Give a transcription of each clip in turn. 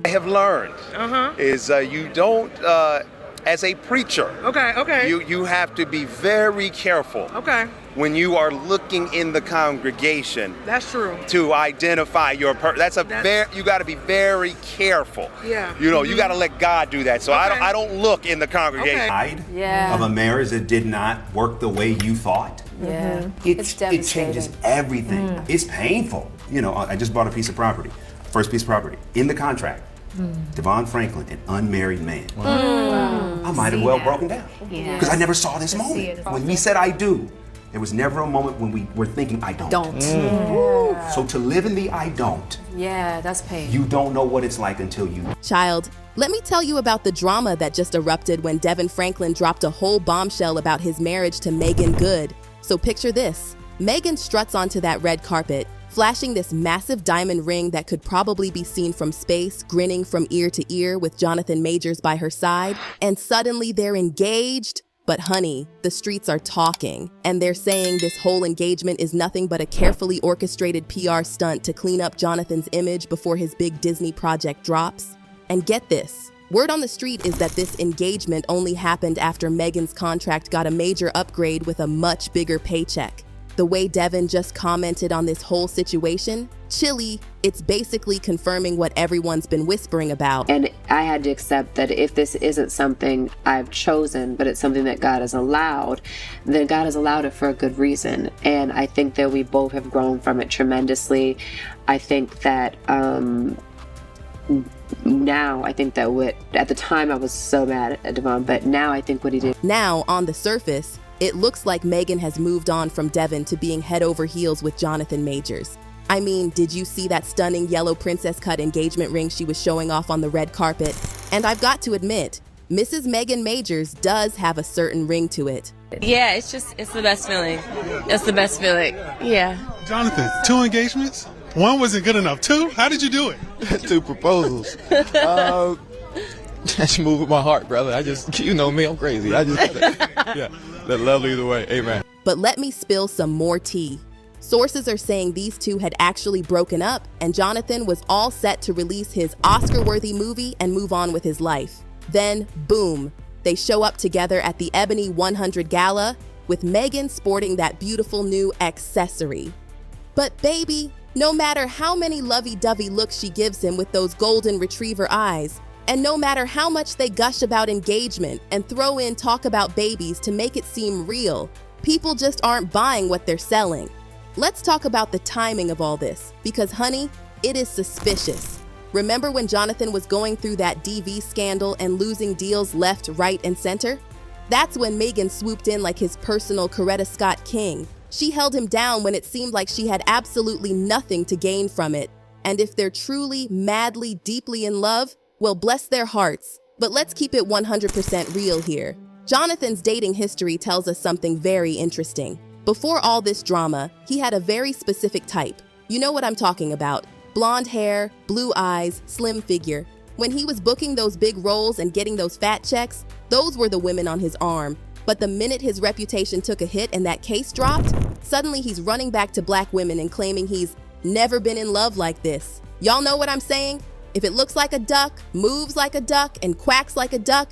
have learned is you don't, as a preacher, you have to be very careful when you are looking in the congregation. That's true. To identify your you got to be very careful. Yeah. You know, you got to let God do that. So I don't look in the congregation. Of a marriage that did not work the way you thought. Yeah. It changes everything. It's painful. You know, I just bought a piece of property. First piece of property. In the contract, Devon Franklin, an unmarried man. I might have well broken down. Because I never saw this moment. When we said I do, there was never a moment when we were thinking I don't. So to live in the I don't. Yeah, that's pain. You don't know what it's like until you. Child, let me tell you about the drama that just erupted when Devon Franklin dropped a whole bombshell about his marriage to Meagan Good. So picture this. Meagan struts onto that red carpet, flashing this massive diamond ring that could probably be seen from space, grinning from ear to ear with Jonathan Majors by her side, and suddenly they're engaged. But honey, the streets are talking, and they're saying this whole engagement is nothing but a carefully orchestrated PR stunt to clean up Jonathan's image before his big Disney project drops. And get this, word on the street is that this engagement only happened after Meagan's contract got a major upgrade with a much bigger paycheck. The way Devon just commented on this whole situation, chilly, it's basically confirming what everyone's been whispering about. And I had to accept that if this isn't something I've chosen, but it's something that God has allowed, then God has allowed it for a good reason. And I think that we both have grown from it tremendously. I think that now, I think that at the time I was so mad at Devon, but now I think what he did. Now, on the surface, it looks like Meagan has moved on from Devon to being head over heels with Jonathan Majors. I mean, did you see that stunning yellow princess cut engagement ring she was showing off on the red carpet? And I've got to admit, Mrs. Meagan Majors does have a certain ring to it. Yeah, it's the best feeling. It's the best feeling. Yeah. Jonathan, 2 engagements? One wasn't good enough. 2? How did you do it? 2 proposals. That's moving my heart, brother. You know me, I'm crazy. Yeah, that love either way. Amen. But let me spill some more tea. Sources are saying these two had actually broken up, and Jonathan was all set to release his Oscar-worthy movie and move on with his life. Then, boom, they show up together at the Ebony 100 Gala, with Meagan sporting that beautiful new accessory. But baby, no matter how many lovey-dovey looks she gives him with those golden retriever eyes, and no matter how much they gush about engagement and throw in talk about babies to make it seem real, people just aren't buying what they're selling. Let's talk about the timing of all this, because honey, it is suspicious. Remember when Jonathan was going through that DV scandal and losing deals left, right, and center? That's when Meagan swooped in like his personal Coretta Scott King. She held him down when it seemed like she had absolutely nothing to gain from it. And if they're truly, madly, deeply in love, well, bless their hearts. But let's keep it 100% real here. Jonathan's dating history tells us something very interesting. Before all this drama, he had a very specific type. You know what I'm talking about. Blonde hair, blue eyes, slim figure. When he was booking those big roles and getting those fat checks, those were the women on his arm. But the minute his reputation took a hit and that case dropped, suddenly he's running back to black women and claiming he's never been in love like this. Y'all know what I'm saying? If it looks like a duck, moves like a duck, and quacks like a duck,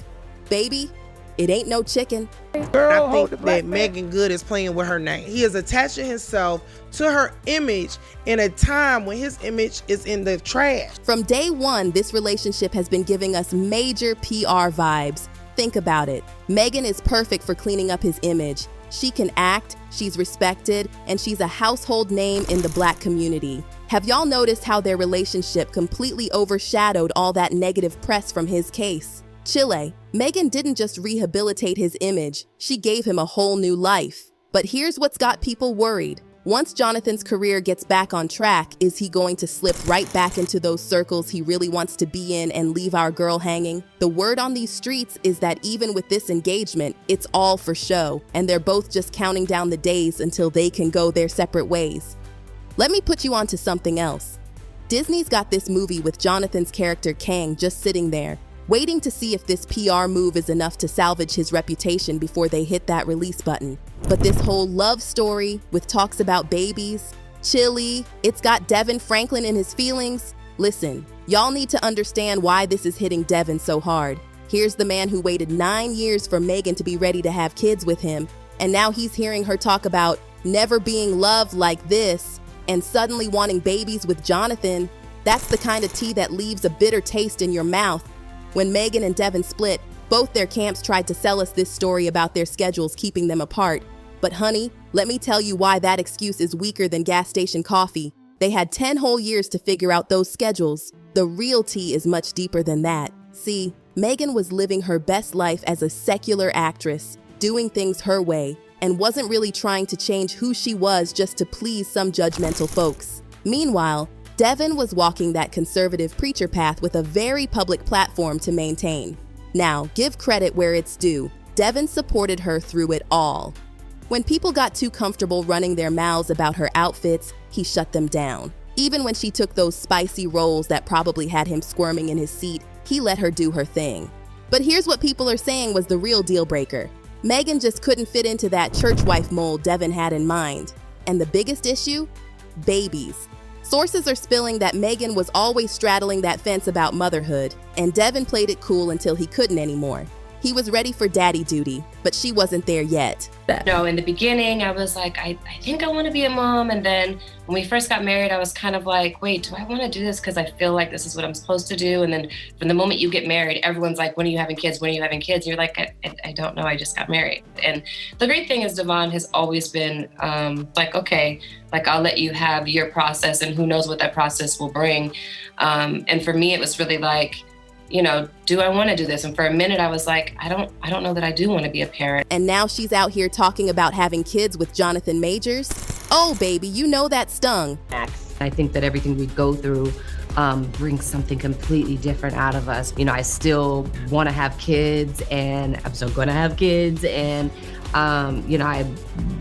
baby, it ain't no chicken. I think that Meagan Good is playing with her name. He is attaching himself to her image in a time when his image is in the trash. From day one, this relationship has been giving us major PR vibes. Think about it. Meagan is perfect for cleaning up his image. She can act, she's respected, and she's a household name in the black community. Have y'all noticed how their relationship completely overshadowed all that negative press from his case? Chile, Meagan didn't just rehabilitate his image, she gave him a whole new life. But here's what's got people worried. Once Jonathan's career gets back on track, is he going to slip right back into those circles he really wants to be in and leave our girl hanging? The word on these streets is that even with this engagement, it's all for show, and they're both just counting down the days until they can go their separate ways. Let me put you onto something else. Disney's got this movie with Jonathan's character Kang just sitting there, waiting to see if this PR move is enough to salvage his reputation before they hit that release button. But this whole love story with talks about babies, chilly, it's got Devon Franklin in his feelings. Listen, y'all need to understand why this is hitting Devon so hard. Here's the man who waited 9 years for Meagan to be ready to have kids with him, and now he's hearing her talk about never being loved like this and suddenly wanting babies with Jonathan. That's the kind of tea that leaves a bitter taste in your mouth. When Meagan and Devon split, both their camps tried to sell us this story about their schedules keeping them apart. But honey, let me tell you why that excuse is weaker than gas station coffee. They had 10 whole years to figure out those schedules. The real tea is much deeper than that. See, Meagan was living her best life as a secular actress, doing things her way, and wasn't really trying to change who she was just to please some judgmental folks. Meanwhile, Devon was walking that conservative preacher path with a very public platform to maintain. Now, give credit where it's due. Devon supported her through it all. When people got too comfortable running their mouths about her outfits, he shut them down. Even when she took those spicy roles that probably had him squirming in his seat, he let her do her thing. But here's what people are saying was the real deal breaker. Meagan just couldn't fit into that church wife mold Devon had in mind. And the biggest issue? Babies. Sources are spilling that Meagan was always straddling that fence about motherhood, and Devon played it cool until he couldn't anymore. He was ready for daddy duty, but she wasn't there yet. No, in the beginning, I was like, I think I want to be a mom. And then when we first got married, I was kind of like, wait, do I want to do this? Because I feel like this is what I'm supposed to do. And then from the moment you get married, everyone's like, when are you having kids? When are you having kids? You're like, I don't know. I just got married. And the great thing is Devon has always been like, okay, like I'll let you have your process and who knows what that process will bring. And for me, it was really like, you know, do I want to do this? And for a minute, I was like, I don't know that I do want to be a parent. And now she's out here talking about having kids with Jonathan Majors. Oh, baby, you know that stung. I think that everything we go through brings something completely different out of us. You know, I still want to have kids, and I'm still going to have kids, and you know, I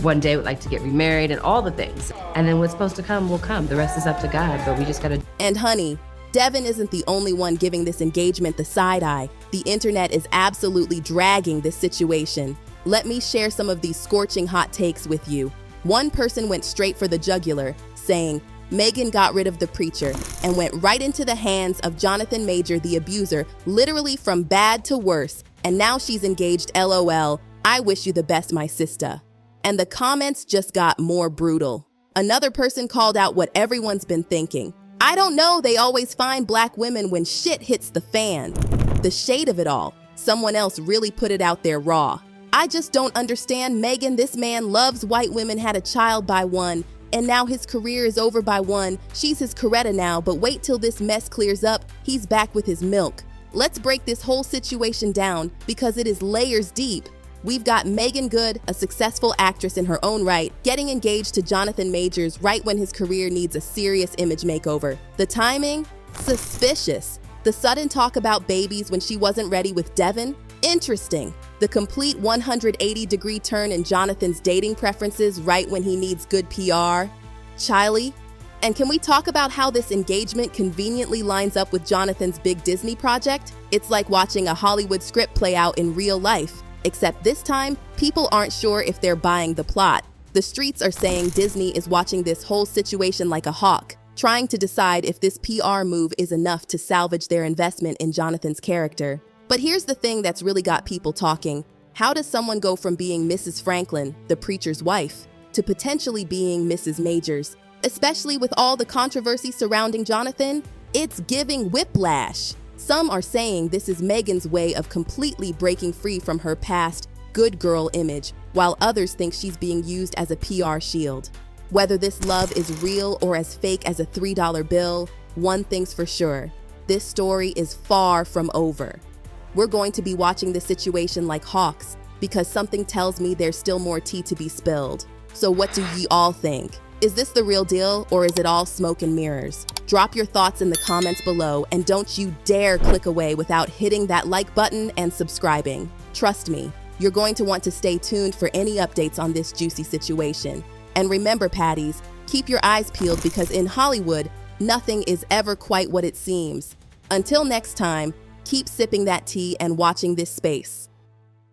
one day would like to get remarried and all the things. And then what's supposed to come will come. The rest is up to God, but we just got to. And honey, Devon isn't the only one giving this engagement the side eye. The internet is absolutely dragging this situation. Let me share some of these scorching hot takes with you. One person went straight for the jugular, saying, Meagan got rid of the preacher and went right into the hands of Jonathan Major, the abuser, literally from bad to worse. And now she's engaged, LOL. I wish you the best, my sister. And the comments just got more brutal. Another person called out what everyone's been thinking. I don't know, they always find black women when shit hits the fan. The shade of it all. Someone else really put it out there raw. I just don't understand, Meagan. This man loves white women, had a child by one, and now his career is over by one. She's his Coretta now, but wait till this mess clears up, he's back with his milk. Let's break this whole situation down because it is layers deep. We've got Meagan Good, a successful actress in her own right, getting engaged to Jonathan Majors right when his career needs a serious image makeover. The timing? Suspicious. The sudden talk about babies when she wasn't ready with Devon? Interesting. The complete 180-degree turn in Jonathan's dating preferences right when he needs good PR? Chiley? And can we talk about how this engagement conveniently lines up with Jonathan's big Disney project? It's like watching a Hollywood script play out in real life. Except this time, people aren't sure if they're buying the plot. The streets are saying Disney is watching this whole situation like a hawk, trying to decide if this PR move is enough to salvage their investment in Jonathan's character. But here's the thing that's really got people talking. How does someone go from being Mrs. Franklin, the preacher's wife, to potentially being Mrs. Majors? Especially with all the controversy surrounding Jonathan, it's giving whiplash. Some are saying this is Meagan's way of completely breaking free from her past good girl image, while others think she's being used as a PR shield. Whether this love is real or as fake as a $3 bill, one thing's for sure. This story is far from over. We're going to be watching this situation like hawks because something tells me there's still more tea to be spilled. So what do ye all think? Is this the real deal or is it all smoke and mirrors? Drop your thoughts in the comments below, and don't you dare click away without hitting that like button and subscribing. Trust me, you're going to want to stay tuned for any updates on this juicy situation. And remember, Patties, keep your eyes peeled because in Hollywood, nothing is ever quite what it seems. Until next time, keep sipping that tea and watching this space.